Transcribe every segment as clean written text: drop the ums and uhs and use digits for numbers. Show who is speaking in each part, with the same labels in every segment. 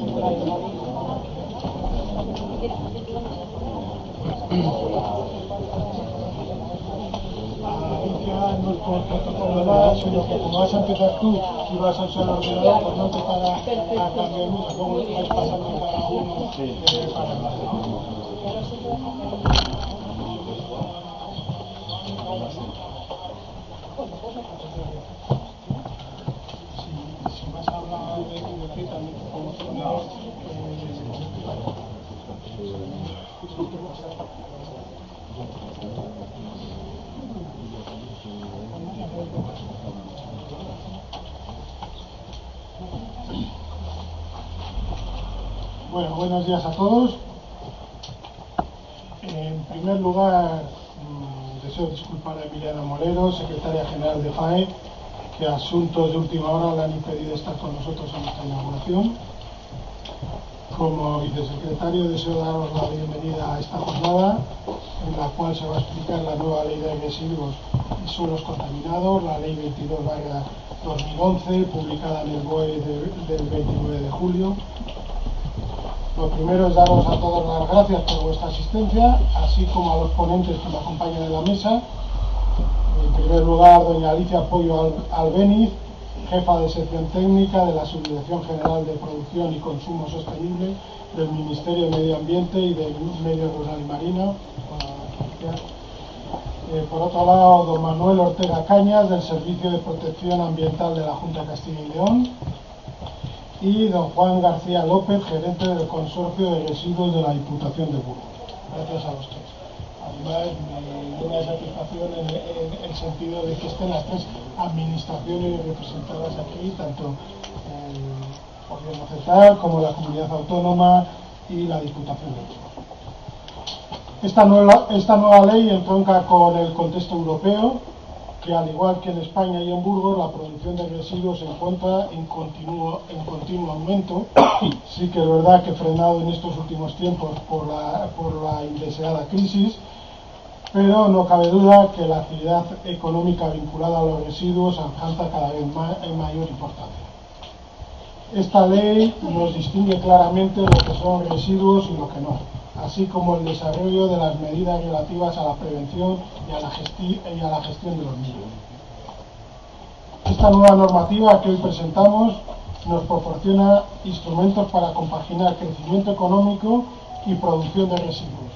Speaker 1: Ya no es por protocolo nada, sino que como vas a empezar tú y vas a usar el ordenador, pues no empezar a cambiar mucho, luego vais pasando cada uno para el lado. Si vas a hablar de qué también podemos hablar. Bueno, buenos días a todos. En primer lugar, deseo disculpar a Emiliana Morero, secretaria general de FAE, que asuntos de última hora le han impedido estar con nosotros en esta inauguración. Como vicesecretario, deseo daros la bienvenida a esta jornada, en la cual se va a explicar la nueva ley de residuos y suelos contaminados, la ley 22/2011, publicada en el BOE del 29 de julio. Lo primero es daros a todos las gracias por vuestra asistencia, así como a los ponentes que me acompañan en la mesa. En primer lugar, doña Alicia Pollo Albéniz, jefa de sección técnica de la Subdirección General de Producción y Consumo Sostenible del Ministerio de Medio Ambiente y del Medio Rural y Marino. Por otro lado, don Manuel Ortega Cañas, del Servicio de Protección Ambiental de la Junta de Castilla y León. Y don Juan García López, gerente del Consorcio de Residuos de la Diputación de Burgos. Gracias a los tres. Además, me da una satisfacción en el sentido de que estén las tres administraciones representadas aquí, tanto el Gobierno Central como la Comunidad Autónoma y la Diputación de Burgos. Esta nueva ley entronca con el contexto europeo, que al igual que en España y en Burgos, la producción de residuos se encuentra en continuo aumento. Sí que es verdad que frenado en estos últimos tiempos por la indeseada crisis, pero no cabe duda que la actividad económica vinculada a los residuos alcanza cada vez mayor importancia. Esta ley nos distingue claramente lo que son residuos y lo que no, así como el desarrollo de las medidas relativas a la prevención y a la gestión de los mismos. Esta nueva normativa que hoy presentamos nos proporciona instrumentos para compaginar crecimiento económico y producción de residuos,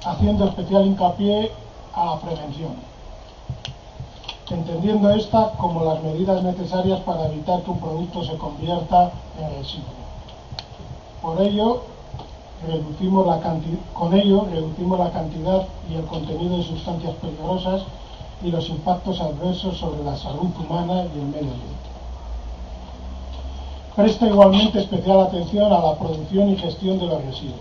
Speaker 1: haciendo especial hincapié a la prevención, entendiendo esta como las medidas necesarias para evitar que un producto se convierta en residuo. Con ello, reducimos la cantidad y el contenido de sustancias peligrosas y los impactos adversos sobre la salud humana y el medio ambiente. Presta igualmente especial atención a la producción y gestión de los residuos.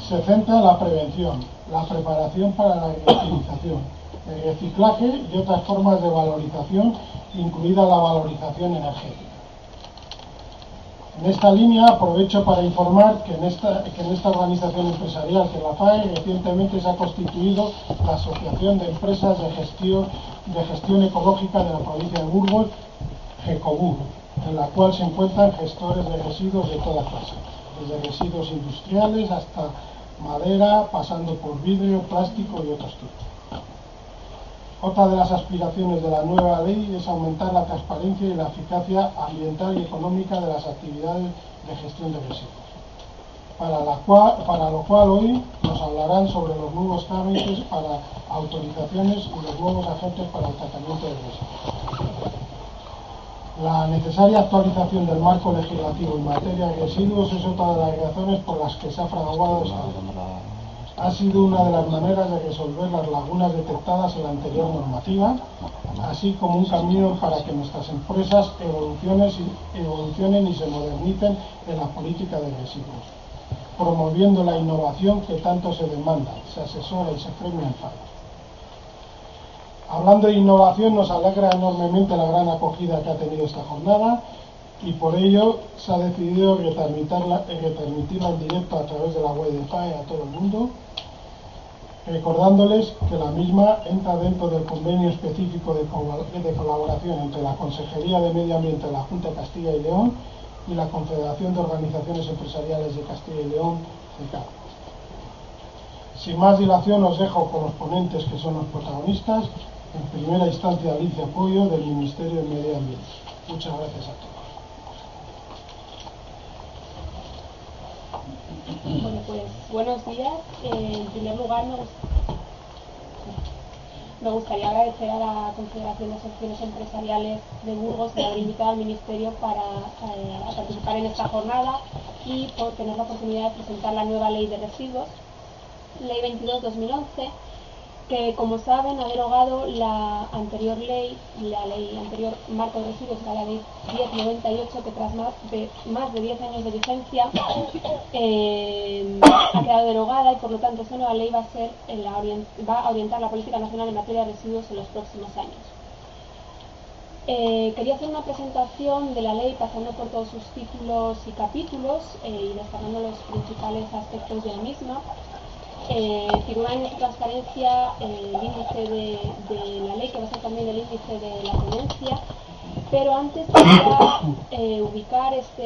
Speaker 1: Se centra en la prevención, la preparación para la reutilización, el reciclaje y otras formas de valorización, incluida la valorización energética. En esta línea aprovecho para informar que en esta organización empresarial, que es la FAE, recientemente se ha constituido la Asociación de Empresas de Gestión Ecológica de la provincia de Burgos, GECOBUR, en la cual se encuentran gestores de residuos de toda clase, desde residuos industriales hasta madera, pasando por vidrio, plástico y otros tipos. Otra de las aspiraciones de la nueva ley es aumentar la transparencia y la eficacia ambiental y económica de las actividades de gestión de residuos, para lo cual hoy nos hablarán sobre los nuevos trámites para autorizaciones y los nuevos agentes para el tratamiento de residuos. La necesaria actualización del marco legislativo en materia de residuos es otra de las razones por las que se ha fraguado esta ley. Ha sido una de las maneras de resolver las lagunas detectadas en la anterior normativa, así como un camino para que nuestras empresas evolucionen y se modernicen en la política de residuos, promoviendo la innovación que tanto se demanda, se asesora y se premia en FAE. Hablando de innovación, nos alegra enormemente la gran acogida que ha tenido esta jornada, y por ello se ha decidido retransmitirla en directo a través de la web de FAE a todo el mundo, recordándoles que la misma entra dentro del convenio específico de colaboración entre la Consejería de Medio Ambiente de la Junta de Castilla y León y la Confederación de Organizaciones Empresariales de Castilla y León, CECA. Sin más dilación os dejo con los ponentes, que son los protagonistas. En primera instancia, Alicia Puello, del Ministerio de Medio Ambiente. Muchas gracias a todos.
Speaker 2: Bueno, pues buenos días. En primer lugar, me gustaría agradecer a la Confederación de Asociaciones Empresariales de Burgos por haber invitado al Ministerio para participar en esta jornada y por tener la oportunidad de presentar la nueva Ley de Residuos, Ley 22/2011, que, como saben, ha derogado la anterior ley, la ley anterior Marco de Residuos, era la ley 1098, que tras más de 10 años de vigencia ha quedado derogada, y por lo tanto esta nueva ley va a orientar la política nacional en materia de residuos en los próximos años. Quería hacer una presentación de la ley pasando por todos sus títulos y capítulos y destacando los principales aspectos de la misma. Figura en esta transparencia el índice de la ley, que va a ser también el índice de la ponencia, pero antes quería ubicar esta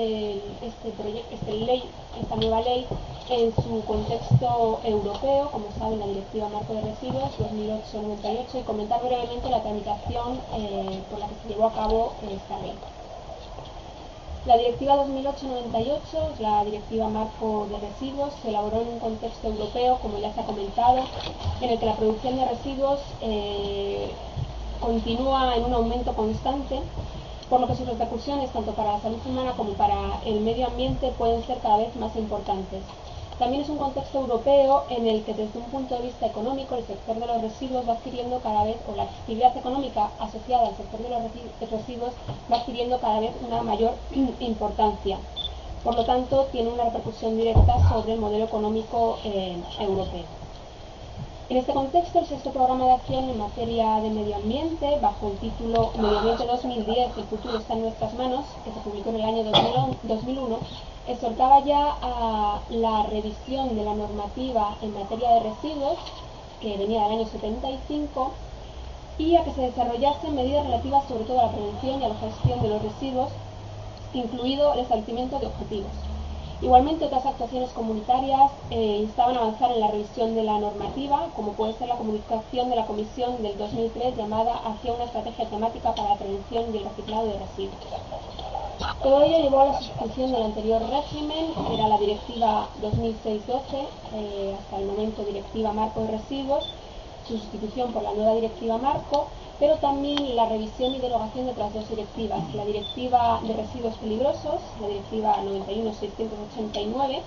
Speaker 2: nueva ley en su contexto europeo, como saben, la Directiva Marco de Residuos 2008-98, y comentar brevemente la tramitación por la que se llevó a cabo esta ley. La Directiva 2008-98, la Directiva Marco de Residuos, se elaboró en un contexto europeo, como ya se ha comentado, en el que la producción de residuos continúa en un aumento constante, por lo que sus repercusiones, tanto para la salud humana como para el medio ambiente, pueden ser cada vez más importantes. También es un contexto europeo en el que, desde un punto de vista económico, el sector de los residuos va adquiriendo cada vez, o la actividad económica asociada al sector de los residuos va adquiriendo cada vez una mayor importancia. Por lo tanto, tiene una repercusión directa sobre el modelo económico europeo. En este contexto, el sexto programa de acción en materia de medio ambiente, bajo el título Medio Ambiente 2010, el futuro está en nuestras manos, que se publicó en el año 2001, exhortaba ya a la revisión de la normativa en materia de residuos, que venía del año 75, y a que se desarrollasen medidas relativas sobre todo a la prevención y a la gestión de los residuos, incluido el establecimiento de objetivos. Igualmente, otras actuaciones comunitarias instaban a avanzar en la revisión de la normativa, como puede ser la comunicación de la Comisión del 2003 llamada Hacia una estrategia temática para la prevención y el reciclado de residuos. Todo ello llevó a la sustitución del anterior régimen, que era la Directiva 2006-12, hasta el momento Directiva Marco de Residuos, su sustitución por la nueva Directiva Marco, pero también la revisión y derogación de otras dos directivas, la Directiva de Residuos Peligrosos, la Directiva 91/689,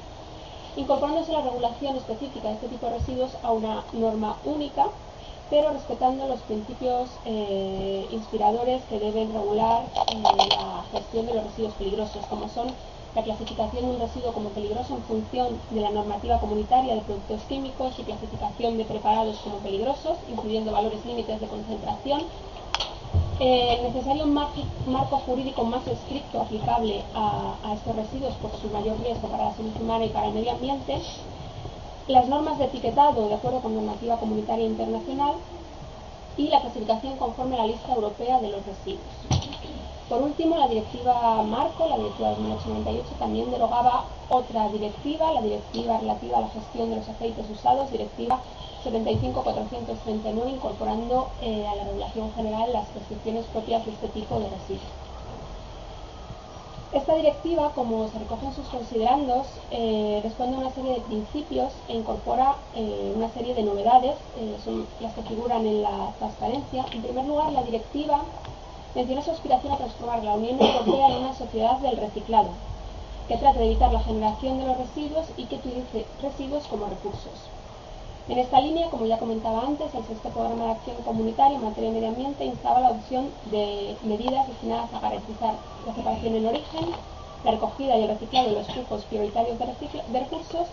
Speaker 2: incorporándose la regulación específica de este tipo de residuos a una norma única, pero respetando los principios inspiradores que deben regular la gestión de los residuos peligrosos, como son la clasificación de un residuo como peligroso en función de la normativa comunitaria de productos químicos y clasificación de preparados como peligrosos, incluyendo valores límites de concentración, el necesario marco jurídico más estricto aplicable a estos residuos por su mayor riesgo para la salud humana y para el medio ambiente, las normas de etiquetado de acuerdo con normativa comunitaria internacional y la clasificación conforme a la lista europea de los residuos. Por último, la Directiva Marco, la Directiva 2008-98, también derogaba otra directiva, la Directiva relativa a la gestión de los aceites usados, Directiva 75/439, incorporando a la regulación general las prescripciones propias de este tipo de residuos. Esta directiva, como se recoge en sus considerandos, responde a una serie de principios e incorpora una serie de novedades, son las que figuran en la transparencia. En primer lugar, la directiva menciona su aspiración a transformar la Unión Europea en una sociedad del reciclado, que trate de evitar la generación de los residuos y que utilice residuos como recursos. En esta línea, como ya comentaba antes, el sexto programa de acción comunitario en materia de medio ambiente instaba la adopción de medidas destinadas a garantizar la separación en origen, la recogida y el reciclado de los flujos prioritarios de recursos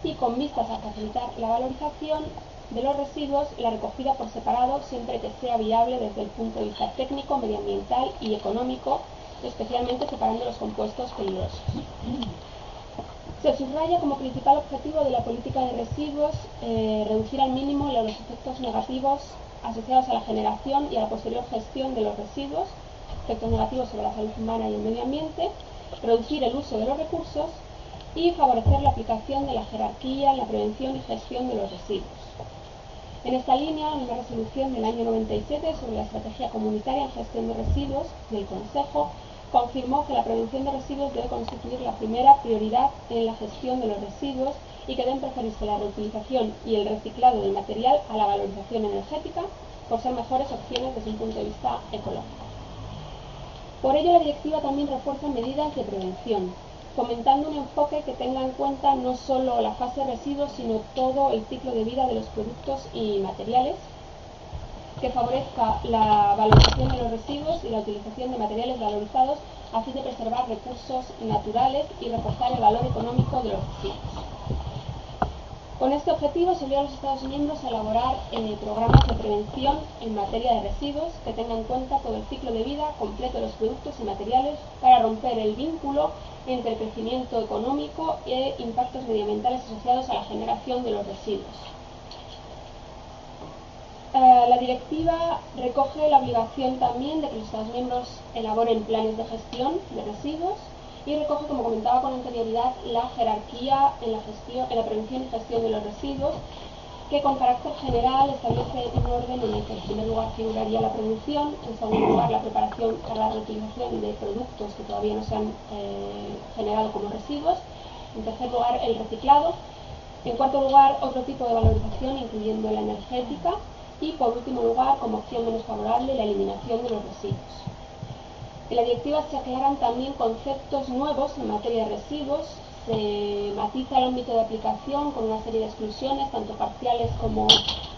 Speaker 2: y, con vistas a facilitar la valorización de los residuos, la recogida por separado siempre que sea viable desde el punto de vista técnico, medioambiental y económico, especialmente separando los compuestos peligrosos. Se subraya como principal objetivo de la política de residuos reducir al mínimo los efectos negativos asociados a la generación y a la posterior gestión de los residuos, efectos negativos sobre la salud humana y el medio ambiente, reducir el uso de los recursos y favorecer la aplicación de la jerarquía en la prevención y gestión de los residuos. En esta línea, una resolución del año 97 sobre la estrategia comunitaria en gestión de residuos del Consejo confirmó que la prevención de residuos debe constituir la primera prioridad en la gestión de los residuos y que deben preferirse la reutilización y el reciclado del material a la valorización energética por ser mejores opciones desde un punto de vista ecológico. Por ello, la directiva también refuerza medidas de prevención, fomentando un enfoque que tenga en cuenta no solo la fase de residuos, sino todo el ciclo de vida de los productos y materiales, que favorezca la valorización de los residuos y la utilización de materiales valorizados a fin de preservar recursos naturales y reforzar el valor económico de los residuos. Con este objetivo se obliga a los Estados miembros a elaborar programas de prevención en materia de residuos que tengan en cuenta todo el ciclo de vida completo de los productos y materiales para romper el vínculo entre el crecimiento económico e impactos medioambientales asociados a la generación de los residuos. La directiva recoge la obligación también de que los Estados miembros elaboren planes de gestión de residuos y recoge, como comentaba con anterioridad, la jerarquía en la prevención y gestión de los residuos, que con carácter general establece un orden en el que en primer lugar figuraría la prevención, en segundo lugar la preparación para la reutilización de productos que todavía no se han generado como residuos, en tercer lugar el reciclado, en cuarto lugar otro tipo de valorización incluyendo la energética y por último lugar, como opción menos favorable, la eliminación de los residuos. En la directiva se aclaran también conceptos nuevos en materia de residuos, se matiza el ámbito de aplicación con una serie de exclusiones, tanto parciales como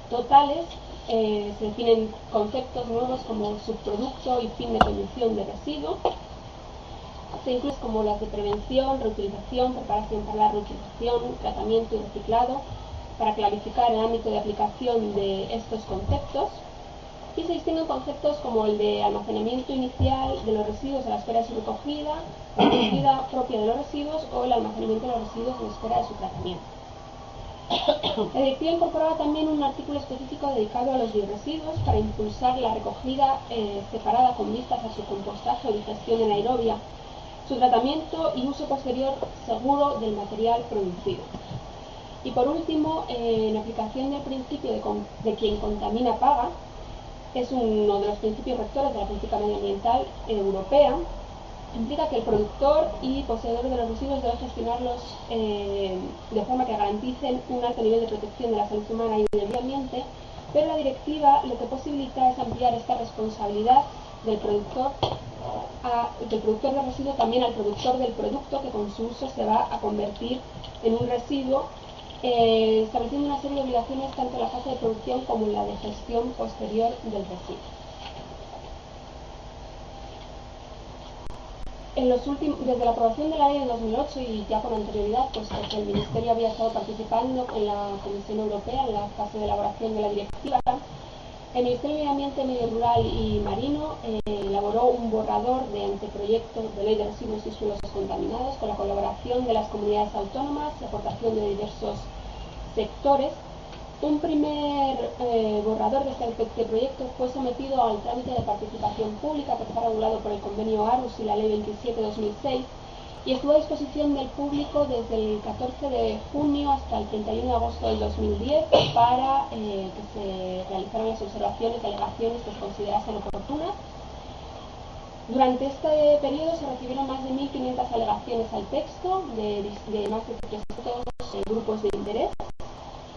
Speaker 2: totales, se definen conceptos nuevos como subproducto y fin de conducción de residuo, se incluyen como las de prevención, reutilización, preparación para la reutilización, tratamiento y reciclado, para clarificar el ámbito de aplicación de estos conceptos, y se distinguen conceptos como el de almacenamiento inicial de los residuos en la esfera de su recogida, la recogida propia de los residuos o el almacenamiento de los residuos en la esfera de su tratamiento. La directiva incorporaba también un artículo específico dedicado a los bioresiduos para impulsar la recogida separada con vistas a su compostaje o digestión anaerobia, su tratamiento y uso posterior seguro del material producido. Y por último, en aplicación del principio de quien contamina paga, es uno de los principios rectores de la política medioambiental europea, implica que el productor y poseedor de los residuos deben gestionarlos de forma que garanticen un alto nivel de protección de la salud humana y del medio ambiente, pero la directiva lo que posibilita es ampliar esta responsabilidad del productor de residuo también al productor del producto que con su uso se va a convertir en un residuo, estableciendo una serie de obligaciones tanto en la fase de producción como en la de gestión posterior del residuo. Desde la aprobación de la ley de 2008 y ya con anterioridad, pues porque el Ministerio había estado participando en la Comisión Europea en la fase de elaboración de la directiva, el Ministerio de Ambiente, Medio Rural y Marino elaboró un borrador de anteproyecto de ley de residuos y suelos contaminados con la colaboración de las comunidades autónomas y aportación de diversos sectores. Un primer borrador de este proyecto fue sometido al trámite de participación pública que está regulado por el convenio Aarhus y la ley 27/2006 y estuvo a disposición del público desde el 14 de junio hasta el 31 de agosto del 2010 para que se realizaran las observaciones y alegaciones que se considerasen oportunas. Durante este periodo se recibieron más de 1.500 alegaciones al texto de más de 300 grupos de interés.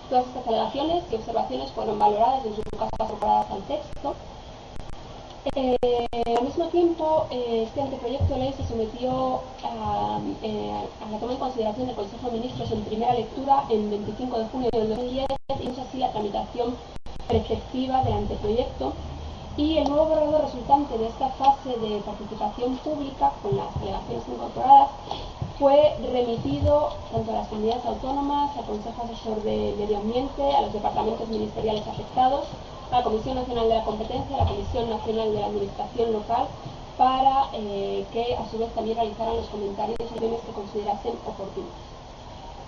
Speaker 2: Todas estas alegaciones y observaciones fueron valoradas y en su caso incorporadas al texto. Al mismo tiempo, este anteproyecto de ley se sometió a la toma en consideración del Consejo de Ministros en primera lectura en 25 de junio del 2010 y es así la tramitación preceptiva del anteproyecto. Y el nuevo borrador resultante de esta fase de participación pública, con las alegaciones incorporadas, fue remitido tanto a las comunidades autónomas, al Consejo Asesor de Medio Ambiente, a los departamentos ministeriales afectados, a la Comisión Nacional de la Competencia, a la Comisión Nacional de la Administración Local, para que a su vez también realizaran los comentarios y opiniones que considerasen oportunos.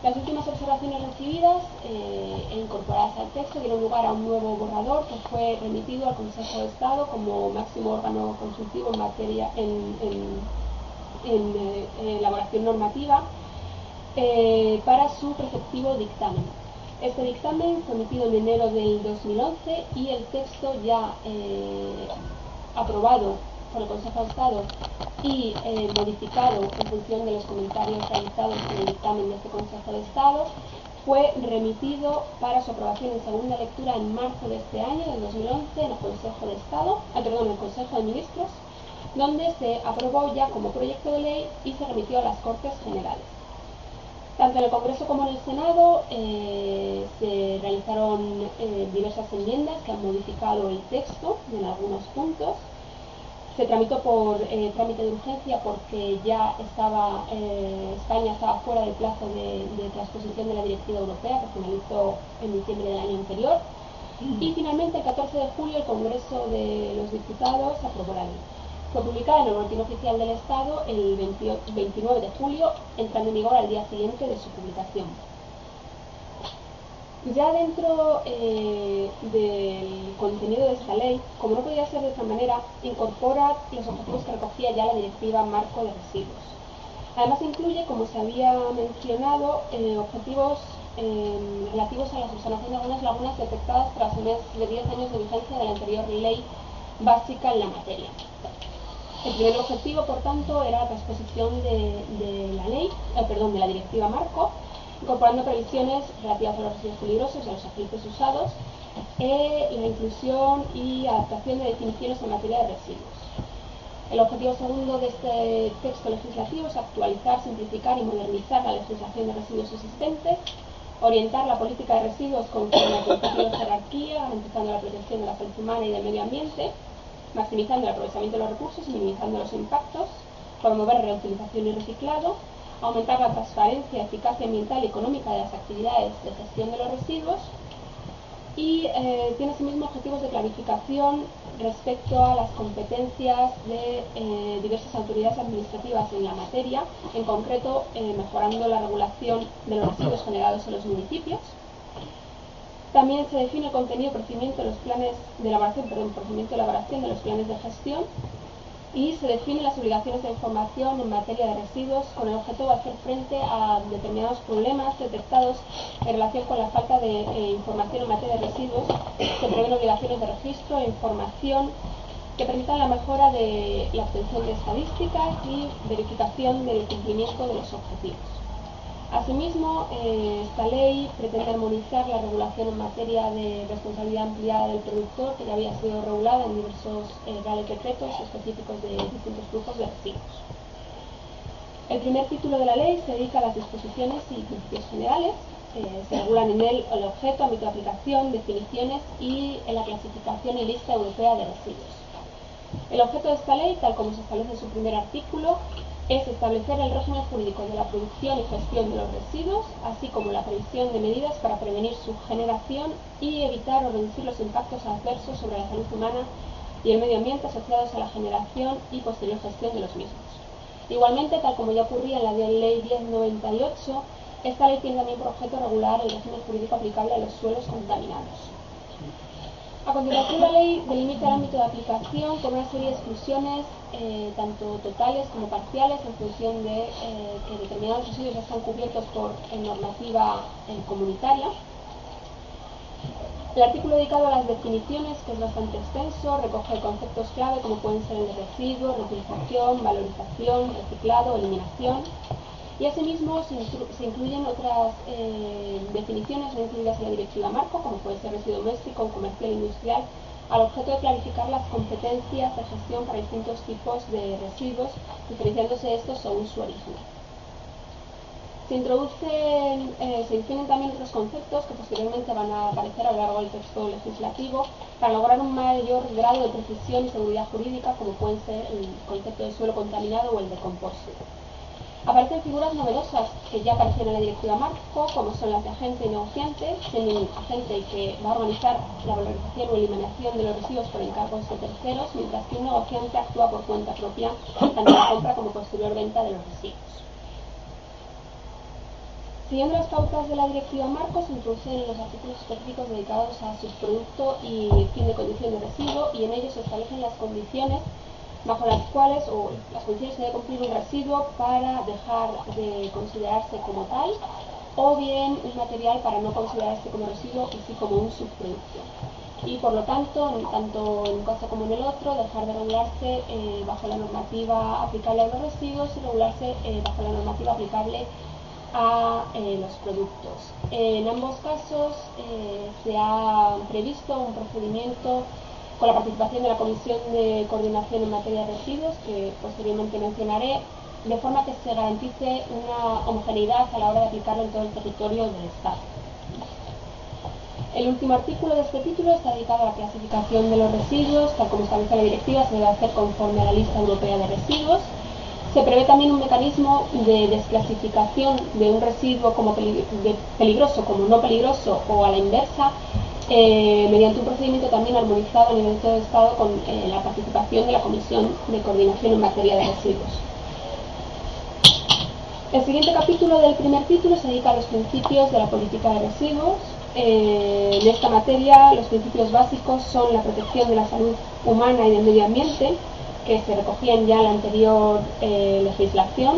Speaker 2: Las últimas observaciones recibidas e incorporadas al texto dieron lugar a un nuevo borrador que fue remitido al Consejo de Estado como máximo órgano consultivo en materia en elaboración normativa para su preceptivo dictamen. Este dictamen fue emitido en enero del 2011 y el texto ya aprobado por el Consejo de Estado y modificado en función de los comentarios realizados en el dictamen de este Consejo de Estado fue remitido para su aprobación en segunda lectura en marzo de este año, del 2011, en el Consejo de Estado, en el Consejo de Ministros, donde se aprobó ya como proyecto de ley y se remitió a las Cortes Generales. Tanto en el Congreso como en el Senado se realizaron diversas enmiendas que han modificado el texto en algunos puntos. Se tramitó por trámite de urgencia porque ya España estaba fuera del plazo de transposición de la directiva europea que finalizó en diciembre del año anterior. Y finalmente el 14 de julio el Congreso de los Diputados aprobó la ley. Fue publicada en el Boletín Oficial del Estado el 29 de julio, entrando en vigor al día siguiente de su publicación. Ya dentro del contenido de esta ley, como no podía ser de otra manera, incorpora los objetivos que recogía ya la Directiva Marco de Residuos. Además incluye, como se había mencionado, objetivos relativos a la subsanación de algunas lagunas detectadas tras más de 10 años de vigencia de la anterior ley básica en la materia. El primer objetivo, por tanto, era la transposición de la Directiva Marco, incorporando previsiones relativas a los residuos peligrosos y a los aceites usados, la inclusión y adaptación de definiciones en materia de residuos. El objetivo segundo de este texto legislativo es actualizar, simplificar y modernizar la legislación de residuos existente, orientar la política de residuos conforme a principios de jerarquía, garantizando la protección de la salud humana y del medio ambiente, maximizando el aprovechamiento de los recursos y minimizando los impactos, promover reutilización y reciclado, aumentar la transparencia, eficacia ambiental y económica de las actividades de gestión de los residuos y tiene asimismo objetivos de clarificación respecto a las competencias de diversas autoridades administrativas en la materia, en concreto mejorando la regulación de los residuos generados en los municipios. También se define el contenido y procedimiento de los planes de elaboración, de los planes de gestión y se definen las obligaciones de información en materia de residuos con el objeto de hacer frente a determinados problemas detectados en relación con la falta de información en materia de residuos. Se prevén obligaciones de registro e información que permitan la mejora de la obtención de estadísticas y verificación del cumplimiento de los objetivos. Asimismo, esta ley pretende armonizar la regulación en materia de responsabilidad ampliada del productor, que ya había sido regulada en diversos reales decretos específicos de distintos grupos de residuos. El primer título de la ley se dedica a las disposiciones y principios generales. Se regulan en él el objeto, ámbito de aplicación, definiciones y en la clasificación y lista europea de residuos. El objeto de esta ley, tal como se establece en su primer artículo, es establecer el régimen jurídico de la producción y gestión de los residuos, así como la previsión de medidas para prevenir su generación y evitar o reducir los impactos adversos sobre la salud humana y el medio ambiente asociados a la generación y posterior gestión de los mismos. Igualmente, tal como ya ocurría en la Ley 1098, esta ley tiene también por objeto regular el régimen jurídico aplicable a los suelos contaminados. A continuación, la ley delimita el ámbito de aplicación con una serie de exclusiones, tanto totales como parciales, en función de que determinados residuos ya están cubiertos por normativa comunitaria. El artículo dedicado a las definiciones, que es bastante extenso, recoge conceptos clave como pueden ser el de residuo, reutilización, valorización, reciclado, eliminación. Y asimismo se incluyen otras definiciones no incluidas en la Directiva Marco, como puede ser residuo doméstico, comercial e industrial, al objeto de clarificar las competencias de gestión para distintos tipos de residuos, diferenciándose estos según su origen. Se definen también otros conceptos que posteriormente van a aparecer a lo largo del texto legislativo para lograr un mayor grado de precisión y seguridad jurídica, como pueden ser el concepto de suelo contaminado o el de compost. Aparecen figuras novedosas que ya aparecían en la Directiva Marco, como son las de agente y negociante, siendo un agente el que va a organizar la valorización o eliminación de los residuos por encargos de terceros, mientras que un negociante actúa por cuenta propia, tanto en la compra como posterior venta de los residuos. Siguiendo las pautas de la Directiva Marco, se introducen los artículos específicos dedicados a subproducto y fin de condición de residuo, y en ellos se establecen las condiciones bajo las cuales o las condiciones que debe cumplir un residuo para dejar de considerarse como tal, o bien un material para no considerarse como residuo y sí como un subproducto. Y por lo tanto en un caso como en el otro, dejar de regularse bajo la normativa aplicable a los residuos y regularse bajo la normativa aplicable a los productos. En ambos casos se ha previsto un procedimiento con la participación de la Comisión de Coordinación en materia de residuos, que posteriormente mencionaré, de forma que se garantice una homogeneidad a la hora de aplicarlo en todo el territorio del Estado. El último artículo de este título está dedicado a la clasificación de los residuos. Tal como establece la directiva, se debe hacer conforme a la lista europea de residuos. Se prevé también un mecanismo de desclasificación de un residuo como peligroso como no peligroso o a la inversa, mediante un procedimiento también armonizado a nivel de todo el Estado con la participación de la Comisión de Coordinación en materia de residuos. El siguiente capítulo del primer título se dedica a los principios de la política de residuos. En esta materia los principios básicos son la protección de la salud humana y del medio ambiente, que se recogían ya en la anterior legislación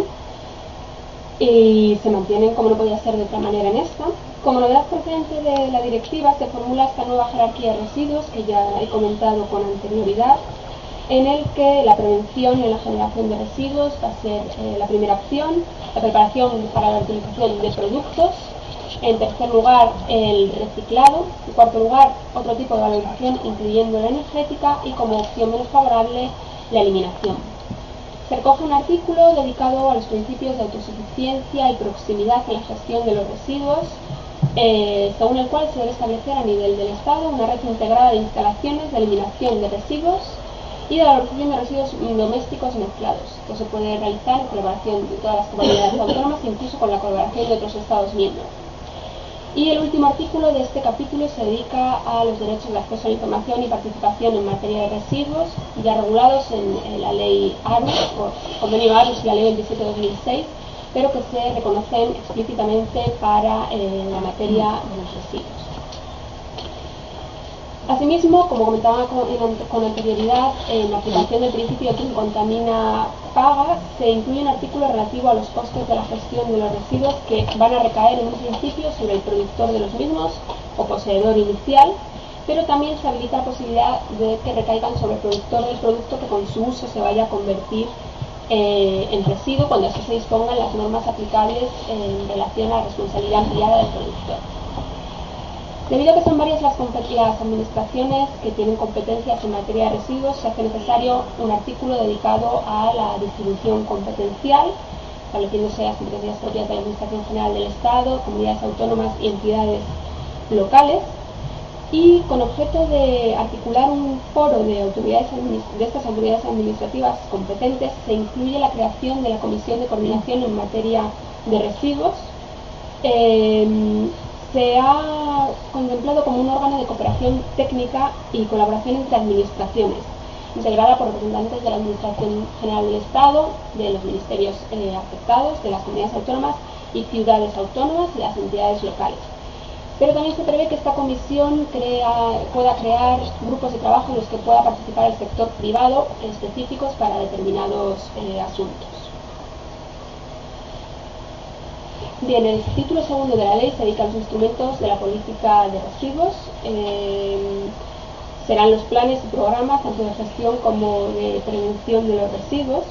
Speaker 2: y se mantienen como no podía ser de otra manera en esta. Como novedad procedente de la directiva se formula esta nueva jerarquía de residuos que ya he comentado con anterioridad, en el que la prevención y la generación de residuos va a ser la primera opción, la preparación para la utilización de productos, en tercer lugar el reciclado, en cuarto lugar otro tipo de valorización incluyendo la energética y como opción menos favorable la eliminación. Se recoge un artículo dedicado a los principios de autosuficiencia y proximidad en la gestión de los residuos, según el cual se debe establecer a nivel del Estado una red integrada de instalaciones de eliminación de residuos y de valorización de residuos domésticos mezclados, que se puede realizar en colaboración de todas las comunidades autónomas, incluso con la colaboración de otros Estados miembros. Y el último artículo de este capítulo se dedica a los derechos de acceso a la información y participación en materia de residuos, ya regulados en la ley ARUS, por convenio ARUS y la ley 27/2006, pero que se reconocen explícitamente para la materia de los residuos. Asimismo, como comentaba con anterioridad, en la aplicación del principio quien contamina paga, se incluye un artículo relativo a los costes de la gestión de los residuos que van a recaer en un principio sobre el productor de los mismos o poseedor inicial, pero también se habilita la posibilidad de que recaigan sobre el productor del producto que con su uso se vaya a convertir en residuo cuando así se dispongan las normas aplicables en relación a la responsabilidad ampliada del productor. Debido a que son varias las administraciones que tienen competencias en materia de residuos, se hace necesario un artículo dedicado a la distribución competencial, estableciéndose las competencias propias de la Administración General del Estado, comunidades autónomas y entidades locales, y con objeto de articular un foro de estas autoridades administrativas competentes, se incluye la creación de la Comisión de Coordinación en materia de residuos. Se ha contemplado como un órgano de cooperación técnica y colaboración entre administraciones, integrada por representantes de la Administración General del Estado, de los ministerios afectados, de las comunidades autónomas y ciudades autónomas y las entidades locales. Pero también se prevé que esta comisión pueda crear grupos de trabajo en los que pueda participar el sector privado específicos para determinados asuntos. Bien, el título segundo de la ley se dedica a los instrumentos de la política de residuos. Serán los planes y programas tanto de gestión como de prevención de los residuos.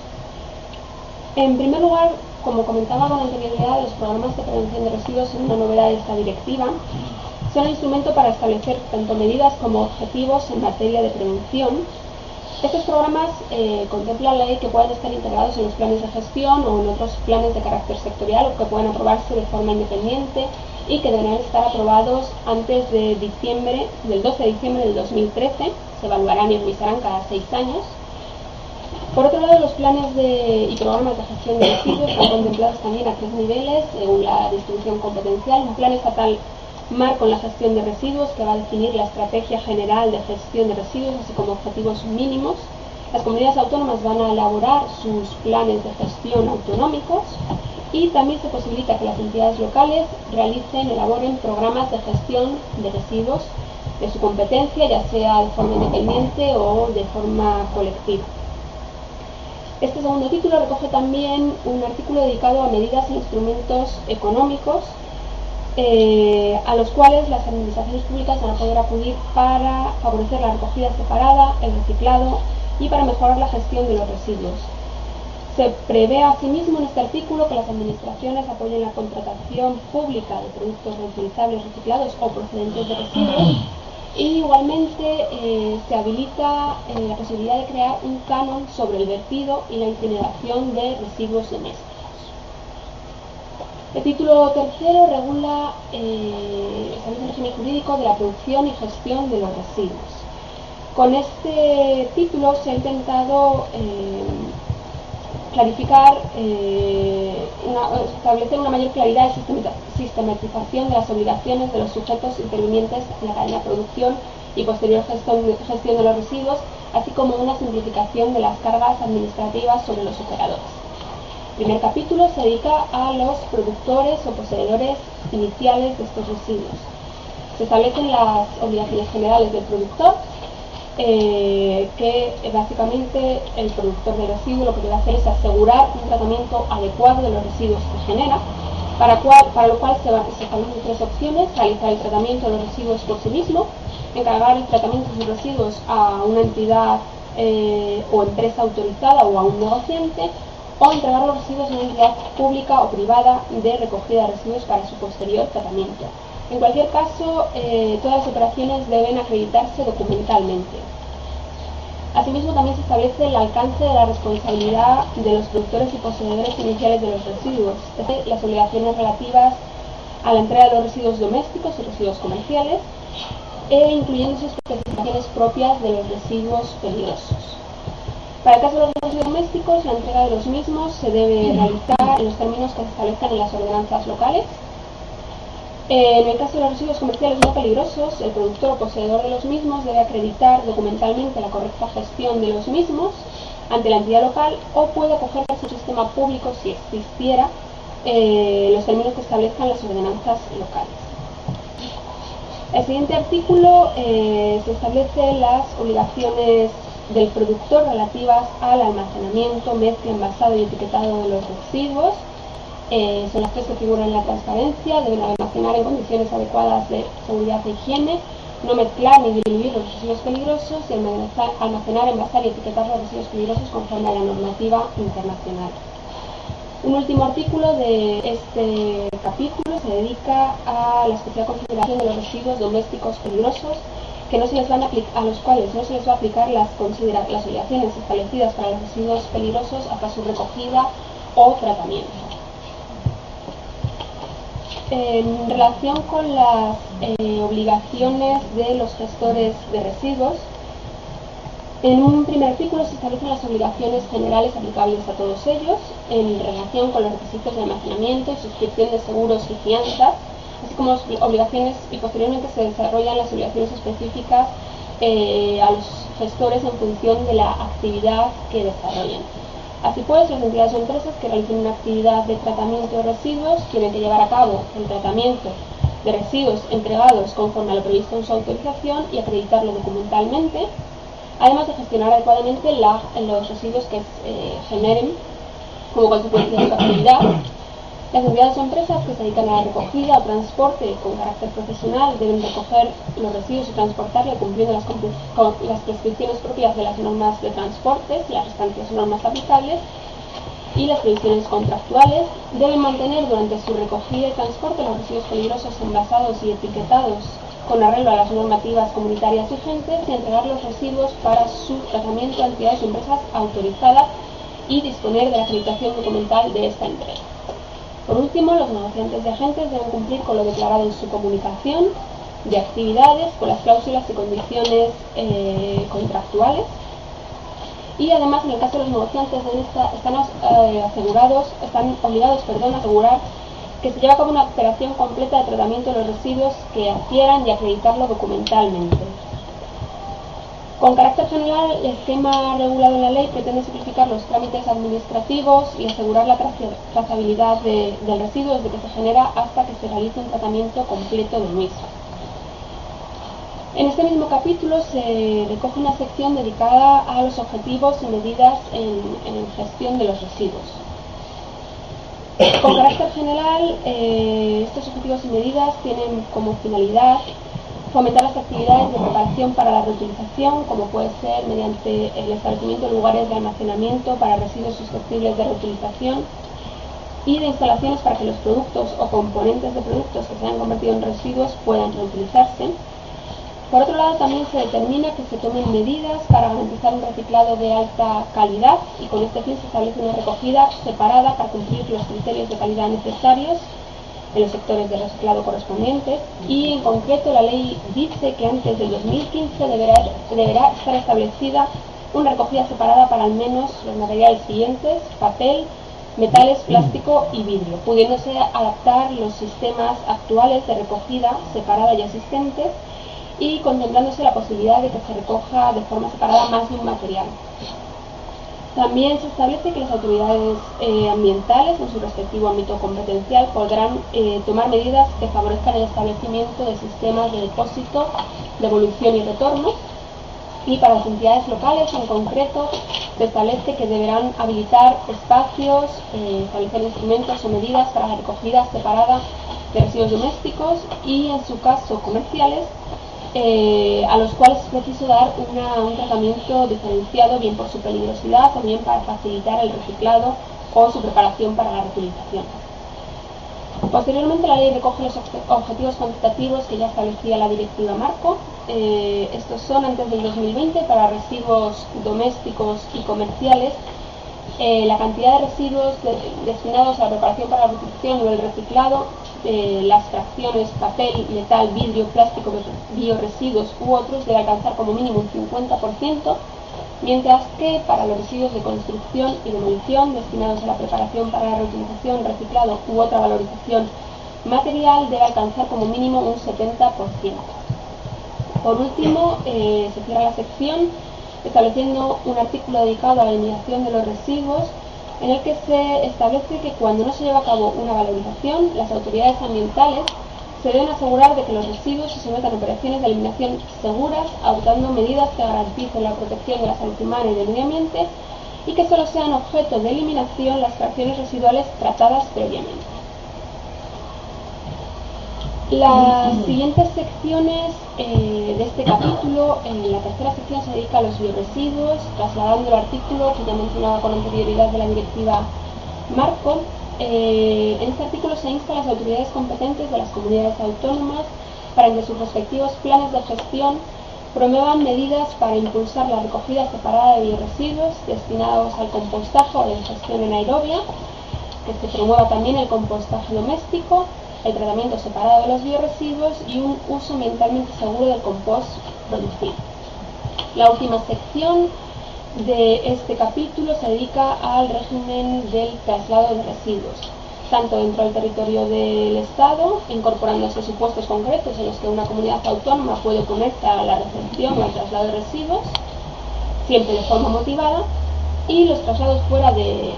Speaker 2: En primer lugar, como comentaba con anterioridad, los programas de prevención de residuos son una novedad de esta directiva. Son un instrumento para establecer tanto medidas como objetivos en materia de prevención. Estos programas contemplan la ley que puedan estar integrados en los planes de gestión o en otros planes de carácter sectorial o que puedan aprobarse de forma independiente y que deberán estar aprobados antes de del 12 de diciembre del 2013. Se evaluarán y revisarán cada 6 años. Por otro lado, los planes y programas de gestión de residuos están contemplados también a 3 niveles según la distribución competencial. Un plan estatal marco en la gestión de residuos que va a definir la estrategia general de gestión de residuos así como objetivos mínimos. Las comunidades autónomas van a elaborar sus planes de gestión autonómicos y también se posibilita que las entidades locales elaboren programas de gestión de residuos de su competencia, ya sea de forma independiente o de forma colectiva. Este segundo título recoge también un artículo dedicado a medidas e instrumentos económicos a los cuales las administraciones públicas van a poder acudir para favorecer la recogida separada, el reciclado y para mejorar la gestión de los residuos. Se prevé asimismo en este artículo que las administraciones apoyen la contratación pública de productos reutilizables, reciclados o procedentes de residuos, y igualmente se habilita la posibilidad de crear un canon sobre el vertido y la incineración de residuos domésticos. El título tercero regula el régimen jurídico de la producción y gestión de los residuos. Con este título se ha intentado clarificar, establecer una mayor claridad y sistematización de las obligaciones de los sujetos intervinientes en la cadena de producción y posterior gestión de los residuos, así como una simplificación de las cargas administrativas sobre los operadores. El primer capítulo se dedica a los productores o poseedores iniciales de estos residuos. Se establecen las obligaciones generales del productor, que básicamente el productor de residuos lo que debe hacer es asegurar un tratamiento adecuado de los residuos que genera, para lo cual se establecen tres opciones: realizar el tratamiento de los residuos por sí mismo, encargar el tratamiento de los residuos a una entidad o empresa autorizada o a un negociante, o entregar los residuos a una entidad pública o privada de recogida de residuos para su posterior tratamiento. En cualquier caso, todas las operaciones deben acreditarse documentalmente. Asimismo, también se establece el alcance de la responsabilidad de los productores y poseedores iniciales de los residuos, es decir, las obligaciones relativas a la entrega de los residuos domésticos y residuos comerciales, incluyendo sus especificaciones propias de los residuos peligrosos. Para el caso de los residuos domésticos, la entrega de los mismos se debe realizar en los términos que se establezcan en las ordenanzas locales. En el caso de los residuos comerciales no peligrosos, el productor o poseedor de los mismos debe acreditar documentalmente la correcta gestión de los mismos ante la entidad local, o puede acogerse a su sistema público si existiera los términos que establezcan las ordenanzas locales. El siguiente artículo se establecen las obligaciones del productor relativas al almacenamiento, mezcla, envasado y etiquetado de los residuos. Son las tres que figuran en la transparencia. Deben almacenar en condiciones adecuadas de seguridad e higiene, no mezclar ni diluir los residuos peligrosos y almacenar, envasar y etiquetar los residuos peligrosos conforme a la normativa internacional. Un último artículo de este capítulo se dedica a la especial consideración de los residuos domésticos peligrosos, que no se les van a los cuales no se les va a aplicar las obligaciones establecidas para los residuos peligrosos hasta su recogida o tratamiento. En relación con las obligaciones de los gestores de residuos, en un primer artículo se establecen las obligaciones generales aplicables a todos ellos en relación con los requisitos de almacenamiento y suscripción de seguros y fianzas, así como obligaciones, y posteriormente se desarrollan las obligaciones específicas a los gestores en función de la actividad que desarrollen. Así pues, las entidades o empresas que realicen una actividad de tratamiento de residuos tienen que llevar a cabo el tratamiento de residuos entregados conforme a lo previsto en su autorización y acreditarlo documentalmente, además de gestionar adecuadamente los residuos que generen como consecuencia de su actividad. Las entidades o empresas que se dedican a la recogida o transporte con carácter profesional deben recoger los residuos y transportarlos cumpliendo las prescripciones propias de las normas de transporte, las restantes normas aplicables y las previsiones contractuales. Deben mantener durante su recogida y transporte los residuos peligrosos envasados y etiquetados con arreglo a las normativas comunitarias vigentes y entregar los residuos para su tratamiento a entidades o empresas autorizadas y disponer de la acreditación documental de esta entrega. Por último, los negociantes de agentes deben cumplir con lo declarado en su comunicación de actividades, con las cláusulas y condiciones contractuales, y además, en el caso de los negociantes, están obligados a asegurar que se lleva a cabo una operación completa de tratamiento de los residuos que adquieran y acreditarlo documentalmente. Con carácter general, el esquema regulado en la ley pretende simplificar los trámites administrativos y asegurar la trazabilidad del residuo desde que se genera hasta que se realice un tratamiento completo del mismo. En este mismo capítulo se recoge una sección dedicada a los objetivos y medidas en gestión de los residuos. Con carácter general, estos objetivos y medidas tienen como finalidad fomentar las actividades de preparación para la reutilización, como puede ser mediante el establecimiento de lugares de almacenamiento para residuos susceptibles de reutilización y de instalaciones para que los productos o componentes de productos que se hayan convertido en residuos puedan reutilizarse. Por otro lado, también se determina que se tomen medidas para garantizar un reciclado de alta calidad y con este fin se establece una recogida separada para cumplir los criterios de calidad necesarios en los sectores de reciclado correspondientes, y en concreto la ley dice que antes del 2015 deberá estar establecida una recogida separada para al menos los materiales siguientes: papel, metales, plástico y vidrio, pudiéndose adaptar los sistemas actuales de recogida separada ya existentes y contemplándose la posibilidad de que se recoja de forma separada más de un material. También se establece que las autoridades ambientales en su respectivo ámbito competencial podrán tomar medidas que favorezcan el establecimiento de sistemas de depósito, devolución y retorno, y para las entidades locales en concreto se establece que deberán habilitar espacios, establecer instrumentos o medidas para la recogida separada de residuos domésticos y, en su caso, comerciales, a los cuales es preciso dar un tratamiento diferenciado, bien por su peligrosidad o bien para facilitar el reciclado o su preparación para la reutilización. Posteriormente, la ley recoge los objetivos cuantitativos que ya establecía la Directiva Marco. Estos son, antes del 2020, para residuos domésticos y comerciales, la cantidad de residuos destinados a la preparación para la reutilización o el reciclado, las fracciones papel, metal, vidrio, plástico, bioresiduos u otros debe alcanzar como mínimo un 50%, mientras que para los residuos de construcción y demolición destinados a la preparación para la reutilización, reciclado u otra valorización material debe alcanzar como mínimo un 70%. Por último, se cierra la sección estableciendo un artículo dedicado a la eliminación de los residuos, en el que se establece que cuando no se lleva a cabo una valorización, las autoridades ambientales se deben asegurar de que los residuos se sometan a operaciones de eliminación seguras, adoptando medidas que garanticen la protección de la salud humana y del medio ambiente, y que solo sean objeto de eliminación las fracciones residuales tratadas previamente. Las siguientes secciones de este capítulo, en la tercera sección se dedica a los bioresiduos, trasladando el artículo que ya mencionaba con anterioridad de la Directiva Marco. En este artículo se insta a las autoridades competentes de las comunidades autónomas para que en sus respectivos planes de gestión promuevan medidas para impulsar la recogida separada de bioresiduos destinados al compostaje o la digestión anaerobia, que se promueva también el compostaje doméstico, el tratamiento separado de los bioresiduos y un uso ambientalmente seguro del compost producido. La última sección de este capítulo se dedica al régimen del traslado de residuos, tanto dentro del territorio del Estado, incorporándose supuestos concretos en los que una comunidad autónoma puede oponerse a la recepción o al traslado de residuos, siempre de forma motivada, y los traslados fuera del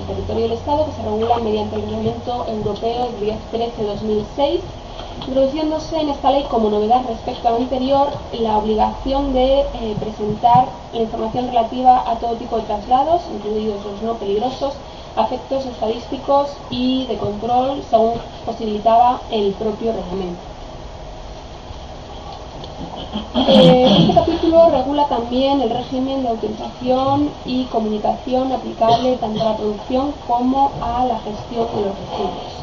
Speaker 2: territorio del Estado, que se regulan mediante el Reglamento Europeo 1013/2006, introduciéndose en esta ley como novedad respecto a lo anterior la obligación de presentar la información relativa a todo tipo de traslados, incluidos los no peligrosos, a efectos estadísticos y de control, según posibilitaba el propio reglamento. Este capítulo regula también el régimen de autorización y comunicación aplicable tanto a la producción como a la gestión de los residuos.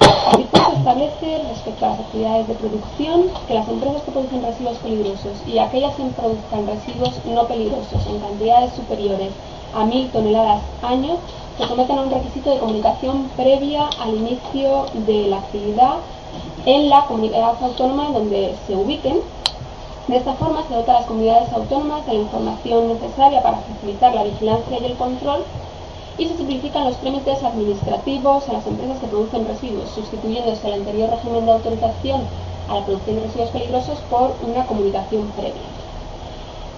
Speaker 2: El capítulo establece, respecto a las actividades de producción, que las empresas que producen residuos peligrosos y aquellas que produzcan residuos no peligrosos en cantidades superiores a 1000 toneladas año se someten a un requisito de comunicación previa al inicio de la actividad en la comunidad autónoma en donde se ubiquen. De esta forma se dota a las comunidades autónomas de la información necesaria para facilitar la vigilancia y el control, y se simplifican los trámites administrativos a las empresas que producen residuos, sustituyéndose el anterior régimen de autorización a la producción de residuos peligrosos por una comunicación previa.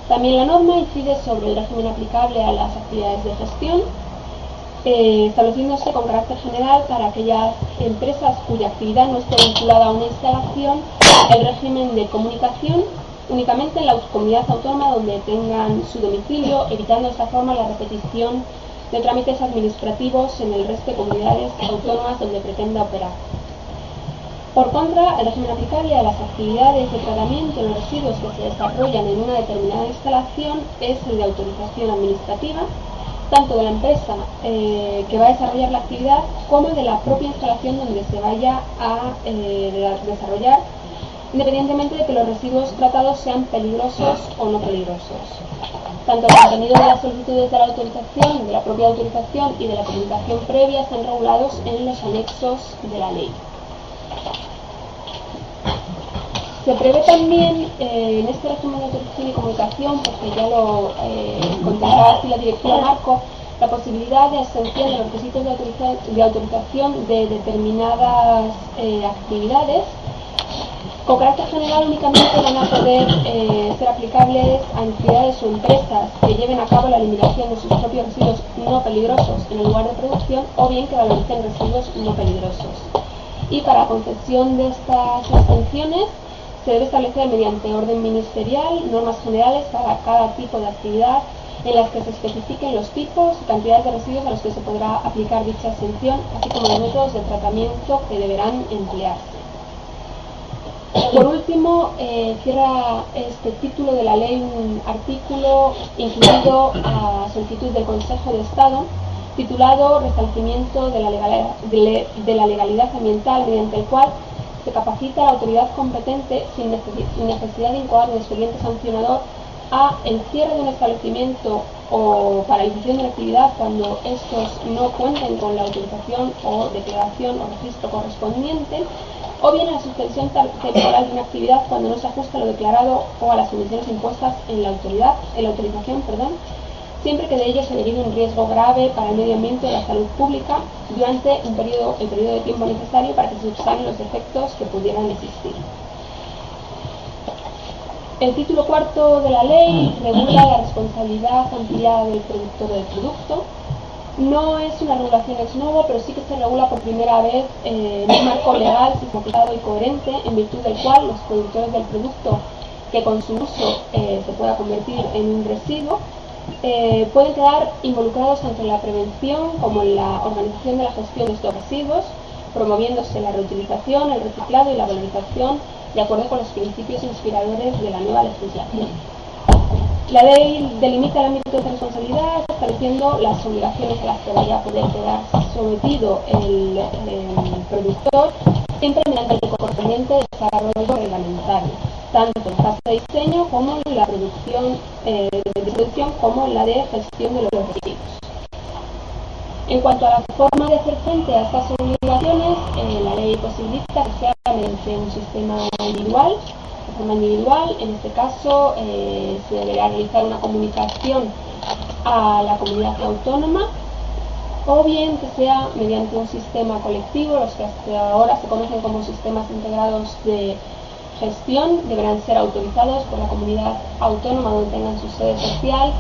Speaker 2: También la norma incide sobre el régimen aplicable a las actividades de gestión, estableciéndose con carácter general para aquellas empresas cuya actividad no esté vinculada a una instalación el régimen de comunicación, únicamente en la comunidad autónoma donde tengan su domicilio, evitando de esta forma la repetición de trámites administrativos en el resto de comunidades autónomas donde pretenda operar. Por contra, el régimen aplicable a las actividades de tratamiento de los residuos que se desarrollan en una determinada instalación es el de autorización administrativa, tanto de la empresa que va a desarrollar la actividad como de la propia instalación donde se vaya a desarrollar, independientemente de que los residuos tratados sean peligrosos o no peligrosos. Tanto el contenido de las solicitudes de la autorización, de la propia autorización y de la comunicación previa están regulados en los anexos de la ley. Se prevé también en este régimen de autorización y comunicación, porque ya lo contemplaba así la Directiva Marco, la posibilidad de exención de los requisitos de autorización de determinadas actividades. Con carácter general únicamente van a poder ser aplicables a entidades o empresas que lleven a cabo la eliminación de sus propios residuos no peligrosos en el lugar de producción o bien que valoricen residuos no peligrosos. Y para concesión de estas exenciones se debe establecer mediante orden ministerial normas generales para cada tipo de actividad en las que se especifiquen los tipos y cantidades de residuos a los que se podrá aplicar dicha exención, así como los métodos de tratamiento que deberán emplearse. Por último, cierra este título de la ley un artículo incluido a solicitud del Consejo de Estado, titulado Restablecimiento de la legalidad ambiental, mediante el cual se capacita a la autoridad competente sin necesidad de incoar un expediente sancionador a el cierre de un establecimiento o paralización de la actividad cuando estos no cuenten con la autorización o declaración o registro correspondiente, o bien a la suspensión temporal de una actividad cuando no se ajusta a lo declarado o a las condiciones impuestas en la autorización, siempre que de ello se derive un riesgo grave para el medio ambiente o la salud pública durante el periodo de tiempo necesario para que se subsanen los efectos que pudieran existir. El título cuarto de la ley regula la responsabilidad ampliada del productor del producto. No es una regulación ex novo, pero sí que se regula por primera vez en un marco legal sistematizado y coherente, en virtud del cual los productores del producto que con su uso se pueda convertir en un residuo pueden quedar involucrados tanto en la prevención como en la organización de la gestión de estos residuos, promoviéndose la reutilización, el reciclado y la valorización de acuerdo con los principios inspiradores de la nueva legislación. La ley delimita el ámbito de responsabilidad, estableciendo las obligaciones a las que vaya a poder quedar sometido el productor, siempre mediante el correspondiente desarrollo reglamentario, tanto en fase de diseño como en la producción como en la de gestión de los residuos. En cuanto a la forma de hacer frente a estas obligaciones, la ley posibilita que sea mediante un sistema individual. De forma individual, en este caso se deberá realizar una comunicación a la comunidad autónoma, o bien que sea mediante un sistema colectivo. Los que hasta ahora se conocen como sistemas integrados de gestión deberán ser autorizados por la comunidad autónoma donde tengan su sede social,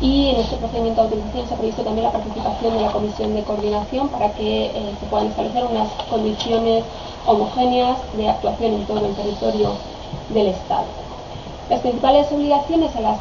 Speaker 2: y en este procedimiento de autorización se ha previsto también la participación de la Comisión de Coordinación para que se puedan establecer unas condiciones homogéneas de actuación en todo el territorio del Estado. Las principales obligaciones a las